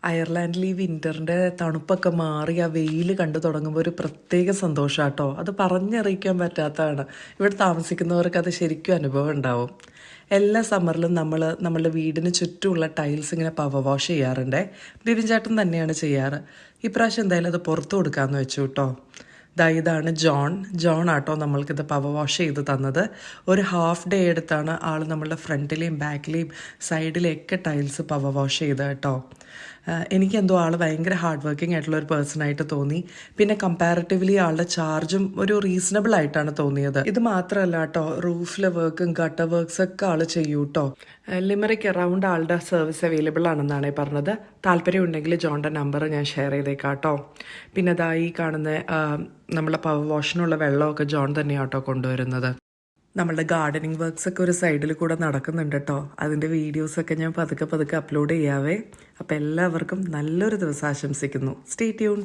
അയർലാൻഡിൽ ഈ വിൻ്ററിൻ്റെ തണുപ്പൊക്കെ മാറി ആ വെയിൽ കണ്ടു തുടങ്ങുമ്പോൾ ഒരു പ്രത്യേക സന്തോഷം കേട്ടോ. അത് പറഞ്ഞറിയിക്കാൻ പറ്റാത്തതാണ്. ഇവിടെ താമസിക്കുന്നവർക്ക് അത് ശരിക്കും അനുഭവം ഉണ്ടാവും. എല്ലാ സമ്മറിലും നമ്മളുടെ വീടിന് ചുറ്റുമുള്ള ടൈൽസ് ഇങ്ങനെ പവർ വാഷ് ചെയ്യാറുണ്ട്. ബിബിൻ ചേട്ടൻ തന്നെയാണ് ചെയ്യാറ്. ഇപ്രാവശ്യം എന്തായാലും അത് പുറത്തു കൊടുക്കാമെന്ന് വെച്ചു കേട്ടോ. ഇതാണ് ജോൺ ആട്ടോ നമ്മൾക്കിത് പവർ വാഷ് ചെയ്ത് തന്നത്. ഒരു ഹാഫ് ഡേ എടുത്താണ് ആൾ നമ്മളുടെ ഫ്രണ്ടിലെയും ബാക്കിലെയും സൈഡിലെയൊക്കെ ടൈൽസ് പവർ വാഷ് ചെയ്ത് കേട്ടോ. എനിക്കെന്തോ ആൾ ഭയങ്കര ഹാർഡ് വർക്കിംഗ് ആയിട്ടുള്ള ഒരു പേഴ്സണായിട്ട് തോന്നി. പിന്നെ കമ്പാരിറ്റീവ്ലി ആളുടെ ചാർജും ഒരു റീസണബിൾ ആയിട്ടാണ് തോന്നിയത്. ഇത് മാത്രമല്ല കേട്ടോ, റൂഫിലെ വർക്കും ഗട്ടർ വർക്ക്സ് ഒക്കെ ആൾ ചെയ്യൂ കേട്ടോ. ലിമറിക്ക് അറൗണ്ട് ആളുടെ സർവീസ് അവൈലബിൾ ആണെന്നാണ് പറഞ്ഞത്. താല്പര്യമുണ്ടെങ്കിൽ ജോണിൻ്റെ നമ്പർ ഞാൻ ഷെയർ ചെയ്തേക്കാം കേട്ടോ. പിന്നെ ഈ കാണുന്ന നമ്മളെ പവർ വാഷിനുള്ള വെള്ളമൊക്കെ ജോൺ തന്നെയാട്ടോ കൊണ്ടുവരുന്നത്. നമ്മളുടെ ഗാർഡനിങ് വർക്ക്സ് ഒക്കെ ഒരു സൈഡിൽ കൂടെ നടക്കുന്നുണ്ട് കേട്ടോ. അതിൻ്റെ വീഡിയോസൊക്കെ ഞാൻ പതുക്കെ അപ്ലോഡ് ചെയ്യാവേ. അപ്പോൾ എല്ലാവർക്കും നല്ലൊരു ദിവസം ആശംസിക്കുന്നു. Stay tuned.